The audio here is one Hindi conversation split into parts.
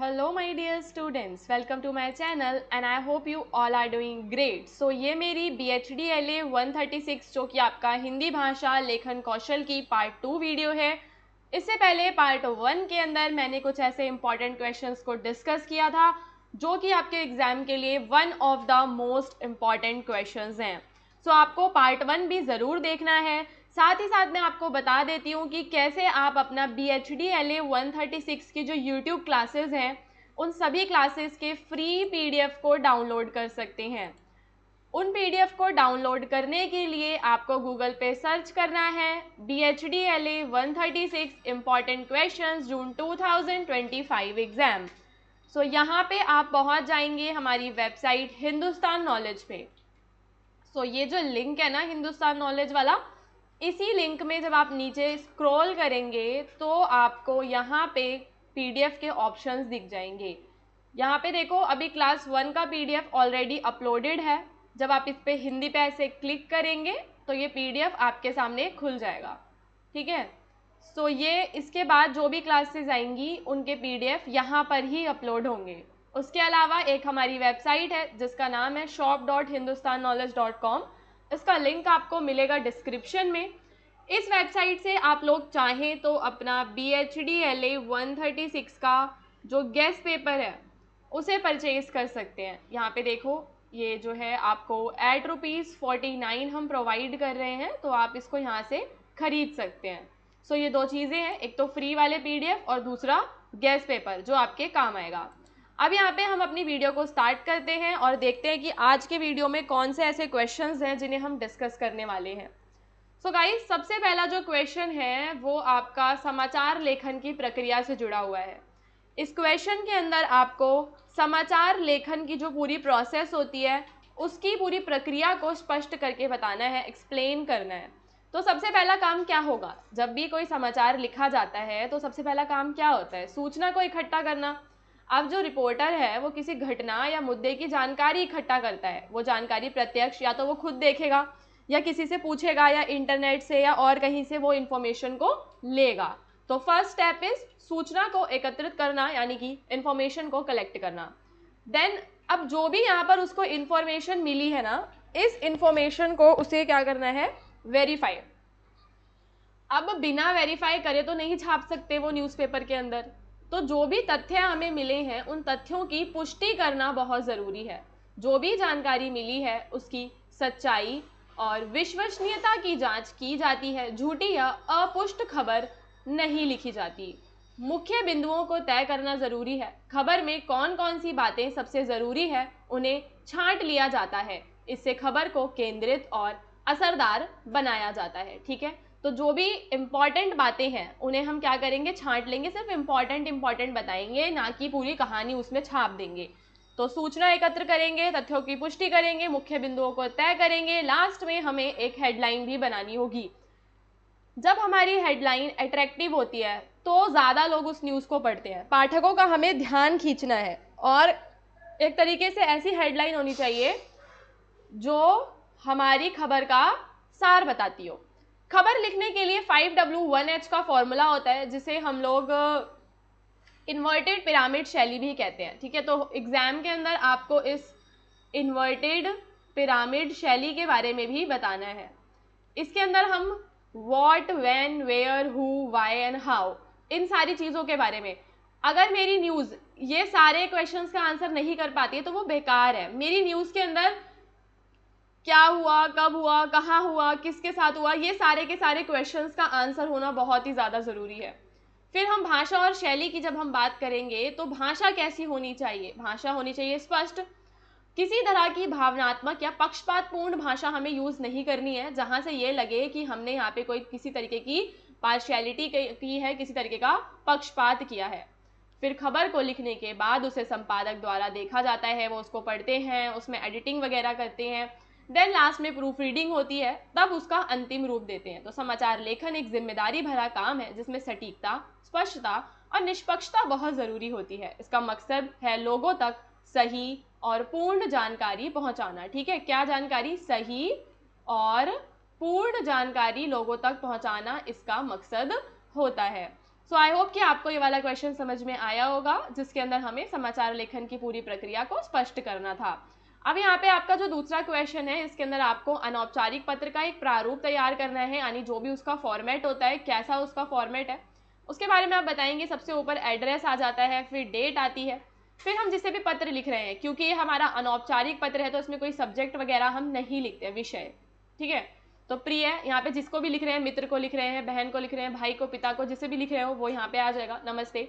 Hello my dear students, welcome to my channel and I hope you all are doing great. So ये मेरी BHDLA 136 जो कि आपका हिंदी भाषा लेखन कौशल की पार्ट 2 वीडियो है। इससे पहले पार्ट 1 के अंदर मैंने कुछ ऐसे इंपॉर्टेंट क्वेश्चंस को डिस्कस किया था जो कि आपके एग्जाम के लिए one of the most important questions हैं। सो आपको पार्ट 1 भी ज़रूर देखना है। साथ ही साथ मैं आपको बता देती हूँ कि कैसे आप अपना BHDLA 136 की जो YouTube क्लासेस हैं उन सभी क्लासेस के फ्री PDF को डाउनलोड कर सकते हैं। उन PDF को डाउनलोड करने के लिए आपको गूगल पे सर्च करना है BHDLA 136 इम्पॉर्टेंट क्वेश्चंस जून 2025 एग्जाम। सो यहाँ पे आप पहुँच जाएंगे हमारी वेबसाइट हिंदुस्तान नॉलेज पे। सो ये जो लिंक है ना हिंदुस्तान नॉलेज वाला, इसी लिंक में जब आप नीचे स्क्रॉल करेंगे तो आपको यहाँ पे PDF के ऑप्शंस दिख जाएंगे। यहाँ पे देखो अभी क्लास 1 का PDF ऑलरेडी अपलोडेड है। जब आप इस पे हिंदी पे ऐसे क्लिक करेंगे तो ये PDF आपके सामने खुल जाएगा, ठीक है। सो ये इसके बाद जो भी क्लासेस आएंगी उनके PDF यहाँ पर ही अपलोड होंगे। उसके अलावा एक हमारी वेबसाइट है जिसका नाम है shop.hindustanknowledge.com। इसका लिंक आपको मिलेगा डिस्क्रिप्शन में। इस वेबसाइट से आप लोग चाहें तो अपना BHDLA 136 का जो गेस्ट पेपर है उसे परचेज कर सकते हैं। यहाँ पे देखो ये जो है आपको एट ₹49 हम प्रोवाइड कर रहे हैं, तो आप इसको यहाँ से खरीद सकते हैं। सो ये दो चीज़ें हैं, एक तो फ्री वाले PDF और दूसरा गेस्ट पेपर जो आपके काम आएगा। अब यहाँ पे हम अपनी वीडियो को स्टार्ट करते हैं और देखते हैं कि आज के वीडियो में कौन से ऐसे क्वेश्चंस हैं जिन्हें हम डिस्कस करने वाले हैं। सो गाइस, सबसे पहला जो क्वेश्चन है वो आपका समाचार लेखन की प्रक्रिया से जुड़ा हुआ है। इस क्वेश्चन के अंदर आपको समाचार लेखन की जो पूरी प्रोसेस होती है उसकी पूरी प्रक्रिया को स्पष्ट करके बताना है, एक्सप्लेन करना है। तो सबसे पहला काम क्या होगा? जब भी कोई समाचार लिखा जाता है तो सबसे पहला काम क्या होता है? सूचना को इकट्ठा करना। अब जो रिपोर्टर है वो किसी घटना या मुद्दे की जानकारी इकट्ठा करता है। वो जानकारी प्रत्यक्ष या तो वो खुद देखेगा या किसी से पूछेगा या इंटरनेट से या और कहीं से वो इंफॉर्मेशन को लेगा। तो फर्स्ट स्टेप इज सूचना को एकत्रित करना, यानी कि इंफॉर्मेशन को कलेक्ट करना। देन अब जो भी यहाँ पर उसको इंफॉर्मेशन मिली है ना, इस इंफॉर्मेशन को उसे क्या करना है? वेरीफाई। अब बिना वेरीफाई करे तो नहीं छाप सकते वो न्यूज़पेपर के अंदर। तो जो भी तथ्य हमें मिले हैं उन तथ्यों की पुष्टि करना बहुत ज़रूरी है। जो भी जानकारी मिली है उसकी सच्चाई और विश्वसनीयता की जांच की जाती है। झूठी या अपुष्ट खबर नहीं लिखी जाती। मुख्य बिंदुओं को तय करना ज़रूरी है। खबर में कौन कौन सी बातें सबसे ज़रूरी है उन्हें छांट लिया जाता है। इससे खबर को केंद्रित और असरदार बनाया जाता है, ठीक है। तो जो भी इम्पॉर्टेंट बातें हैं उन्हें हम क्या करेंगे? छांट लेंगे, सिर्फ इम्पॉर्टेंट बताएंगे, ना कि पूरी कहानी उसमें छाप देंगे। तो सूचना एकत्र करेंगे, तथ्यों की पुष्टि करेंगे, मुख्य बिंदुओं को तय करेंगे, लास्ट में हमें एक हेडलाइन भी बनानी होगी। जब हमारी हेडलाइन अट्रैक्टिव होती है तो ज़्यादा लोग उस न्यूज़ को पढ़ते हैं। पाठकों का हमें ध्यान खींचना है और एक तरीके से ऐसी हेडलाइन होनी चाहिए जो हमारी खबर का सार बताती हो। खबर लिखने के लिए 5W1H का फॉर्मूला होता है जिसे हम लोग इन्वर्टेड पिरामिड शैली भी कहते हैं, ठीक है। तो एग्जाम के अंदर आपको इस इन्वर्टेड पिरामिड शैली के बारे में भी बताना है। इसके अंदर हम what, when, where, who, why and how, इन सारी चीज़ों के बारे में, अगर मेरी न्यूज़ ये सारे क्वेश्चंस का आंसर नहीं कर पाती है तो वो बेकार है। मेरी न्यूज़ के अंदर क्या हुआ, कब हुआ, कहाँ हुआ, किसके साथ हुआ, ये सारे के सारे क्वेश्चंस का आंसर होना बहुत ही ज़्यादा ज़रूरी है। फिर हम भाषा और शैली की जब हम बात करेंगे तो भाषा कैसी होनी चाहिए? भाषा होनी चाहिए स्पष्ट। किसी तरह की भावनात्मक या पक्षपातपूर्ण भाषा हमें यूज़ नहीं करनी है जहाँ से ये लगे कि हमने यहाँ पे कोई किसी तरीके की पार्शियलिटी की है, किसी तरीके का पक्षपात किया है। फिर खबर को लिखने के बाद उसे संपादक द्वारा देखा जाता है, वो उसको पढ़ते हैं, उसमें एडिटिंग वगैरह करते हैं। देन लास्ट में प्रूफ रीडिंग होती है, तब उसका अंतिम रूप देते हैं। तो समाचार लेखन एक जिम्मेदारी भरा काम है जिसमें सटीकता, स्पष्टता और निष्पक्षता बहुत ज़रूरी होती है। इसका मकसद है लोगों तक सही और पूर्ण जानकारी पहुंचाना, ठीक है। क्या जानकारी? सही और पूर्ण जानकारी लोगों तक पहुंचाना इसका मकसद होता है। सो आई होप कि आपको ये वाला क्वेश्चन समझ में आया होगा, जिसके अंदर हमें समाचार लेखन की पूरी प्रक्रिया को स्पष्ट करना था। अब यहाँ पे आपका जो दूसरा क्वेश्चन है, इसके अंदर आपको अनौपचारिक पत्र का एक प्रारूप तैयार करना है, यानी जो भी उसका फॉर्मेट होता है, कैसा उसका फॉर्मेट है उसके बारे में आप बताएंगे। सबसे ऊपर एड्रेस आ जाता है, फिर डेट आती है, फिर हम जिसे भी पत्र लिख रहे हैं, क्योंकि ये हमारा अनौपचारिक पत्र है तो इसमें कोई सब्जेक्ट वगैरह हम नहीं लिखते, विषय, ठीक है। तो प्रिय यहाँ पे जिसको भी लिख रहे हैं, मित्र को लिख रहे हैं, बहन को लिख रहे हैं, भाई को, पिता को, जिसे भी लिख रहे हो वो यहाँ पे आ जाएगा, नमस्ते।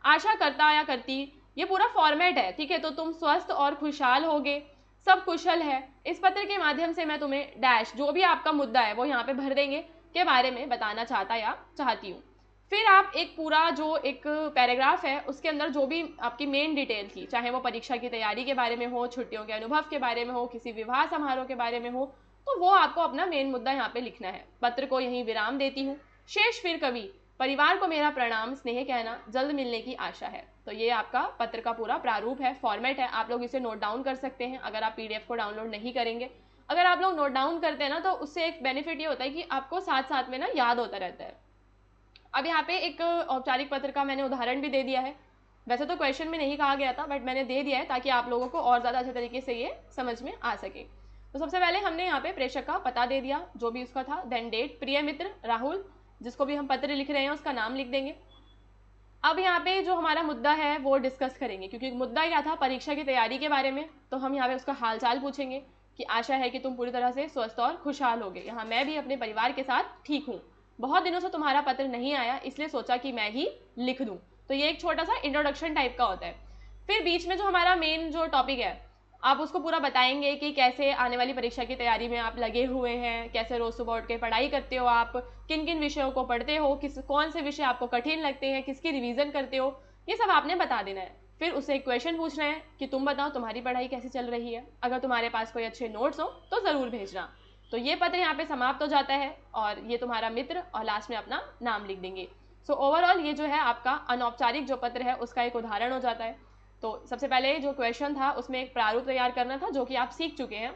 आशा करता या करती, ये पूरा फॉर्मेट है, ठीक है। तो तुम स्वस्थ और खुशहाल होगे, सब कुशल है। इस पत्र के माध्यम से मैं तुम्हें डैश, जो भी आपका मुद्दा है वो यहाँ पे भर देंगे, के बारे में बताना चाहता या चाहती हूँ। फिर आप एक पूरा जो एक पैराग्राफ है उसके अंदर जो भी आपकी मेन डिटेल थी, चाहे वो परीक्षा की तैयारी के बारे में हो, छुट्टियों के अनुभव के बारे में हो, किसी विवाह समारोह के बारे में हो, तो वो आपको अपना मेन मुद्दा यहाँ पे लिखना है। पत्र को यहीं विराम देती हूँ, शेष फिर कभी, परिवार को मेरा प्रणाम, स्नेह कहना, जल्द मिलने की आशा है। तो ये आपका पत्र का पूरा प्रारूप है, फॉर्मेट है। आप लोग इसे नोट डाउन कर सकते हैं अगर आप पीडीएफ को डाउनलोड नहीं करेंगे। अगर आप लोग नोट डाउन करते हैं ना, तो उससे एक बेनिफिट ये होता है कि आपको साथ साथ में ना याद होता रहता है। अब यहाँ पे एक औपचारिक पत्र का मैंने उदाहरण भी दे दिया है, वैसे तो क्वेश्चन में नहीं कहा गया था, बट मैंने दे दिया है ताकि आप लोगों को और ज़्यादा अच्छे तरीके से ये समझ में आ सके। तो सबसे पहले हमने यहाँ पे प्रेषक का पता दे दिया, जो भी उसका था, देन डेट, प्रिय मित्र राहुल, जिसको भी हम पत्र लिख रहे हैं उसका नाम लिख देंगे। अब यहाँ पे जो हमारा मुद्दा है वो डिस्कस करेंगे, क्योंकि मुद्दा क्या था, परीक्षा की तैयारी के बारे में। तो हम यहाँ पे उसका हालचाल पूछेंगे कि आशा है कि तुम पूरी तरह से स्वस्थ और खुशहाल होगे। यहाँ मैं भी अपने परिवार के साथ ठीक हूँ, बहुत दिनों से तुम्हारा पत्र नहीं आया, इसलिए सोचा कि मैं ही लिख दूं। तो ये एक छोटा सा इंट्रोडक्शन टाइप का होता है। फिर बीच में जो हमारा मेन जो टॉपिक है, आप उसको पूरा बताएंगे कि कैसे आने वाली परीक्षा की तैयारी में आप लगे हुए हैं, कैसे रोज सुबह उठ के पढ़ाई करते हो, आप किन किन विषयों को पढ़ते हो, कौन से विषय आपको कठिन लगते हैं, किसकी रिवीजन करते हो, ये सब आपने बता देना है। फिर उससे एक क्वेश्चन पूछना है कि तुम बताओ तुम्हारी पढ़ाई कैसी चल रही है, अगर तुम्हारे पास कोई अच्छे नोट्स हो तो ज़रूर भेजना। तो ये पत्र यहाँ पे समाप्त हो जाता है, और ये तुम्हारा मित्र, और लास्ट में अपना नाम लिख देंगे। सो ओवरऑल ये जो है आपका अनौपचारिक जो पत्र है उसका एक उदाहरण हो जाता है। तो सबसे पहले जो क्वेश्चन था उसमें एक प्रारूप तैयार करना था, जो कि आप सीख चुके हैं।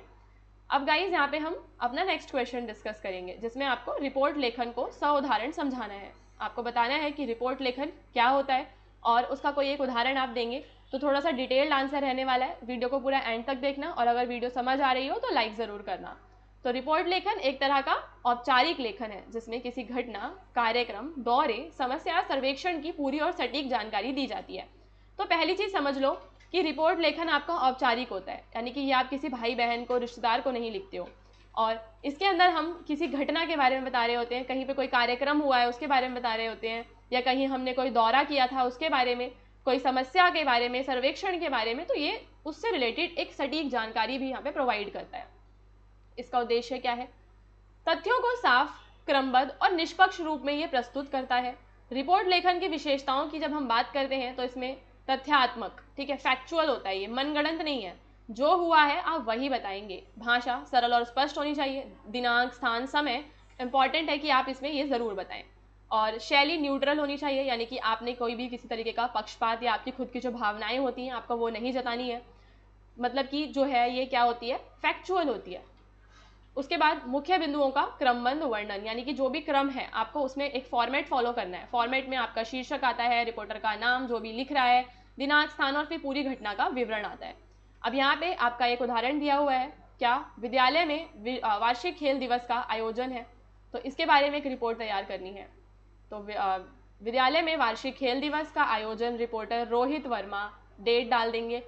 अब गाइज यहाँ पे हम अपना नेक्स्ट क्वेश्चन डिस्कस करेंगे, जिसमें आपको रिपोर्ट लेखन को सउदाहरण समझाना है। आपको बताना है कि रिपोर्ट लेखन क्या होता है, और उसका कोई एक उदाहरण आप देंगे। तो थोड़ा सा डिटेल्ड आंसर रहने वाला है, वीडियो को पूरा एंड तक देखना, और अगर वीडियो समझ आ रही हो तो लाइक ज़रूर करना। तो रिपोर्ट लेखन एक तरह का औपचारिक लेखन है, जिसमें किसी घटना, कार्यक्रम, दौरे, समस्या, सर्वेक्षण की पूरी और सटीक जानकारी दी जाती है। तो पहली चीज़ समझ लो कि रिपोर्ट लेखन आपका औपचारिक होता है, यानी कि ये आप किसी भाई बहन को, रिश्तेदार को नहीं लिखते हो। और इसके अंदर हम किसी घटना के बारे में बता रहे होते हैं, कहीं पे कोई कार्यक्रम हुआ है उसके बारे में बता रहे होते हैं, या कहीं हमने कोई दौरा किया था उसके बारे में, कोई समस्या के बारे में, सर्वेक्षण के बारे में। तो ये उससे रिलेटेड एक सटीक जानकारी भी यहाँ पे प्रोवाइड करता है। इसका उद्देश्य क्या है? तथ्यों को साफ, क्रमबद्ध और निष्पक्ष रूप में ये प्रस्तुत करता है। रिपोर्ट लेखन की विशेषताओं की जब हम बात करते हैं तो इसमें तथ्यात्मक, ठीक है, फैक्चुअल होता है, ये मनगढ़ंत नहीं है। जो हुआ है आप वही बताएंगे। भाषा सरल और स्पष्ट होनी चाहिए। दिनांक, स्थान, समय इंपॉर्टेंट है कि आप इसमें ये ज़रूर बताएं। और शैली न्यूट्रल होनी चाहिए, यानी कि आपने कोई भी किसी तरीके का पक्षपात या आपकी खुद की जो भावनाएं होती हैं आपको वो नहीं जतानी है। मतलब कि जो है ये क्या होती है, फैक्चुअल होती है। उसके बाद मुख्य बिंदुओं का क्रमबद्ध वर्णन, यानी कि जो भी क्रम है आपको उसमें एक फॉर्मेट फॉलो करना है। फॉर्मेट में आपका शीर्षक आता है, रिपोर्टर का नाम, जो भी लिख रहा है, दिनांक, स्थान, और फिर पूरी घटना का विवरण आता है। अब यहाँ पे आपका एक उदाहरण दिया हुआ है, क्या विद्यालय में वार्षिक खेल दिवस का आयोजन है, तो इसके बारे में एक रिपोर्ट तैयार करनी है। तो विद्यालय में वार्षिक खेल दिवस का आयोजन, रिपोर्टर रोहित वर्मा, डेट डाल देंगे।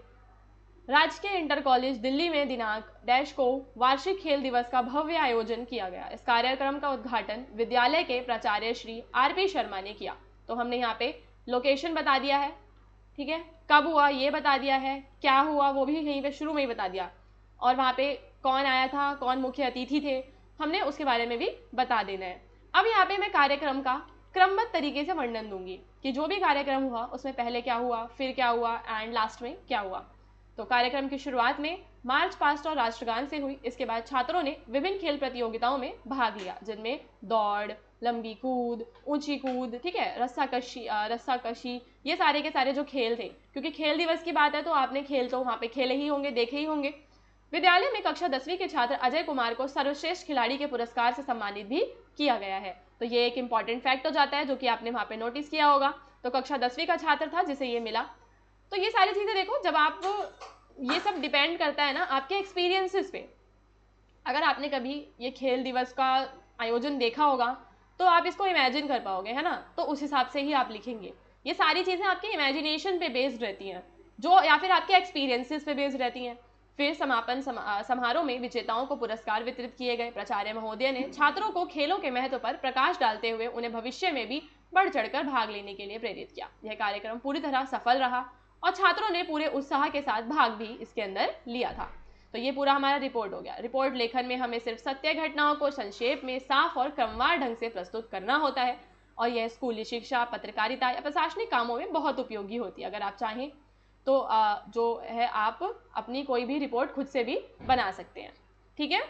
राजकीय इंटर कॉलेज दिल्ली में दिनांक डैश को वार्षिक खेल दिवस का भव्य आयोजन किया गया। इस कार्यक्रम का उद्घाटन विद्यालय के प्राचार्य श्री आर.पी. शर्मा ने किया। तो हमने यहाँ पे लोकेशन बता दिया है, ठीक है, कब हुआ ये बता दिया है, क्या हुआ वो भी यहीं पे शुरू में ही बता दिया, और वहाँ पे कौन आया था, कौन मुख्य अतिथि थे, हमने उसके बारे में भी बता देना है। अब यहाँ पे मैं कार्यक्रम का क्रमबद्ध तरीके से वर्णन दूंगी कि जो भी कार्यक्रम हुआ उसमें पहले क्या हुआ, फिर क्या हुआ, एंड लास्ट में क्या हुआ। तो कार्यक्रम की शुरुआत में मार्च पास्ट और राष्ट्रगान से हुई। इसके बाद छात्रों ने विभिन्न खेल प्रतियोगिताओं में भाग लिया, जिनमें दौड़, लंबी कूद, ऊंची कूद, ठीक है, रस्साकशी, ये सारे के सारे जो खेल थे, क्योंकि खेल दिवस की बात है तो आपने खेल तो वहाँ पे खेले ही होंगे, देखे ही होंगे। विद्यालय में कक्षा 10वीं के छात्र अजय कुमार को सर्वश्रेष्ठ खिलाड़ी के पुरस्कार से सम्मानित भी किया गया है। तो ये एक इंपॉर्टेंट फैक्ट हो जाता है जो कि आपने वहां पे नोटिस किया होगा। तो कक्षा 10वीं का छात्र था जिसे ये मिला। तो ये सारी चीजें देखो, जब आप, ये सब डिपेंड करता है ना आपके एक्सपीरियंसेस पे। अगर आपने कभी ये खेल दिवस का आयोजन देखा होगा तो आप इसको इमेजिन कर पाओगे, है ना, तो उस हिसाब से ही आप लिखेंगे। ये सारी चीजें आपके इमेजिनेशन पे बेस्ड रहती हैं, जो या फिर आपके एक्सपीरियंसेस पे बेस्ड रहती हैं। फिर समापन समारोह में विजेताओं को पुरस्कार वितरित किए गए। प्राचार्य महोदय ने छात्रों को खेलों के महत्व पर प्रकाश डालते हुए उन्हें भविष्य में भी बढ़ चढ़कर भाग लेने के लिए प्रेरित किया। यह कार्यक्रम पूरी तरह सफल रहा और छात्रों ने पूरे उत्साह के साथ भाग भी इसके अंदर लिया था। तो ये पूरा हमारा रिपोर्ट हो गया। रिपोर्ट लेखन में हमें सिर्फ सत्य घटनाओं को संक्षेप में, साफ और क्रमवार ढंग से प्रस्तुत करना होता है और यह स्कूली शिक्षा, पत्रकारिता या प्रशासनिक कामों में बहुत उपयोगी होती है। अगर आप चाहें तो जो है आप अपनी कोई भी रिपोर्ट खुद से भी बना सकते हैं। ठीक है।